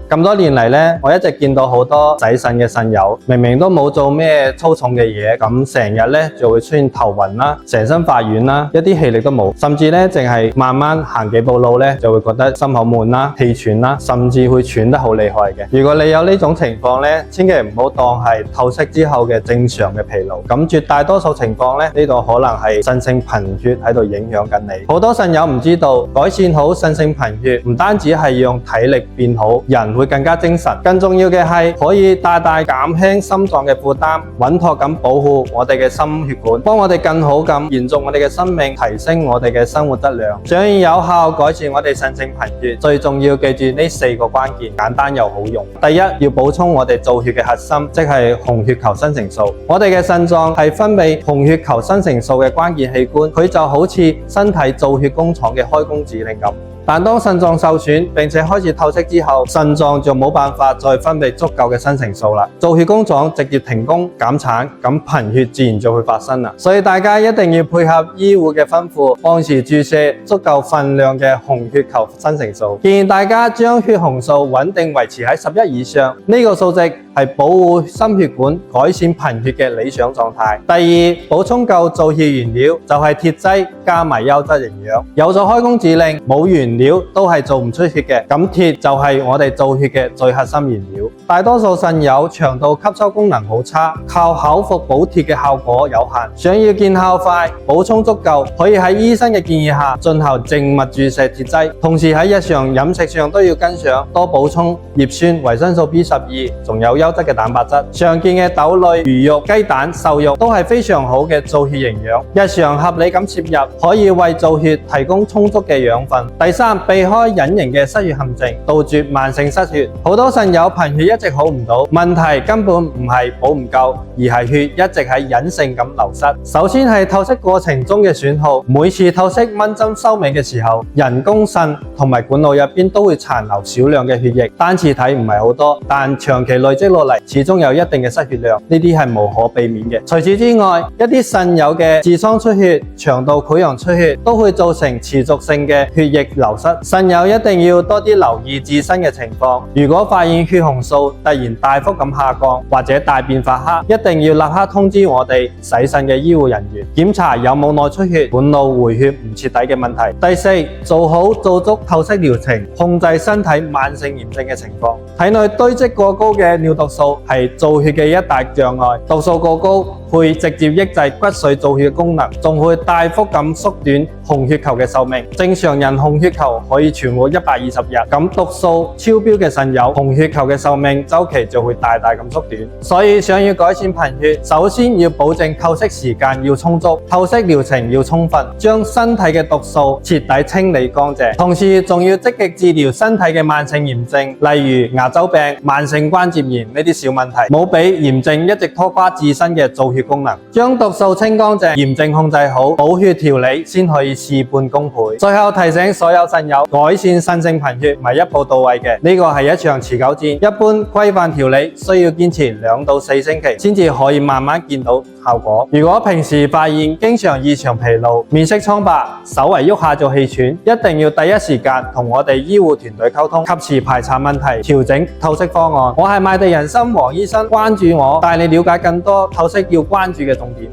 咁多年嚟咧，我一直見到好多洗腎嘅腎友，明明都冇做咩粗重嘅嘢，咁成日咧就會出現頭暈啦、成身發軟啦、一啲氣力都冇，甚至咧淨係慢慢行幾步路咧，就會覺得心口悶啦、氣喘啦，甚至會喘得好厲害嘅。如果你有呢種情況咧，千祈唔好當係透析之後嘅正常嘅疲勞，咁絕大多數情況咧，呢度可能係腎性貧血喺度影響緊你。好多腎友唔知道，改善好腎性貧血唔單止係讓體力變好，人會更加精神，更重要嘅係可以大大減輕心臟嘅負擔，穩妥咁保護我哋嘅心血管，幫我哋更好咁延續我哋嘅生命，提升我哋嘅生活質量。想要有效改善我哋腎性貧血，最重要記住呢4個關鍵，簡單又好用。第一，要補充我哋造血嘅核心，即係紅血球生成素。我哋嘅腎臟係分泌紅血球生成素嘅關鍵器官，佢就好似身體造血工廠嘅開工指令咁。但當腎臟受損並且開始透析之後，腎臟就冇辦法再分泌足夠嘅生成素啦，造血工廠直接停工減產，咁貧血自然就會發生啦。所以大家一定要配合醫護嘅吩咐，按時注射足夠份量嘅紅血球生成素。建議大家將血紅素穩定維持喺11以上，呢個數值係保護心血管、改善貧血嘅理想狀態。第二，補充夠造血原料，就係鐵劑加埋優質營養。有咗開工指令，冇原料都係做唔出血嘅，咁鐵就係我哋造血嘅最核心原料。大多數腎友腸道吸收功能好差，靠口服補鐵嘅效果有限。想要見效快、補充足夠，可以喺醫生嘅建議下進行靜脈注射鐵劑，同時喺日常飲食上都要跟上，多補充葉酸、維生素 B12，仲有優質嘅蛋白質。常見嘅豆類、魚肉、雞蛋、瘦肉都係非常好嘅造血營養，日常合理咁攝入，可以為造血提供充足嘅養分。第三，避開隱形嘅失血陷阱，杜絕慢性失血。好多腎友貧血一直好唔到，問題根本唔係補唔夠，而係血一直喺隱性咁流失。首先係透析過程中嘅損耗，每次透析掹針收尾嘅時候，人工腎同埋管路入邊都會殘留少量嘅血液，單次睇唔係好多，但長期累積落嚟，始終有一定嘅失血量，呢啲係無可避免嘅。除此之外，一啲腎友嘅痔瘡出血、腸道潰瘍出血，都會造成持續性嘅血液流失。腎友一定要多啲留意自身嘅情況，如果發現血紅素突然大幅咁下降或者大便發黑，一定要立刻通知我哋洗腎嘅醫護人員，檢查有冇內出血、管路回血唔徹底嘅問題。第四，做好做足透析療程，控制身體慢性炎症嘅情況。體內堆積過高嘅尿毒素係造血嘅一大障礙，毒素過高會直接抑制骨髓造血功能，仲會大幅咁縮短紅血球嘅壽命。正常人紅血球可以存活120日，咁毒素超標嘅腎友，紅血球嘅壽命週期就會大大咁縮短。所以想要改善貧血，首先要保證透析時間要充足，透析療程要充分，將身體嘅毒素徹底清理乾淨，同時仲要積極治療身體嘅慢性炎症，例如牙周病、慢性關節炎呢啲小問題，冇俾炎症一直拖垮自身嘅造血功能。將毒素清乾淨，炎症控制好，補血調理先可以事半功倍。最後提醒所有腎友，改善腎性貧血唔係一步到位嘅，呢個係一場持久戰。一般規範調理需要堅持2到4星期，先至可以慢慢見到效果。如果平時發現經常異常疲勞、面色蒼白、稍為喐下就氣喘，一定要第一時間同我哋醫護團隊溝通，及時排查問題，調整透析方案。我係麥地人參黃醫生，關注我，帶你了解更多透析要關注嘅重點。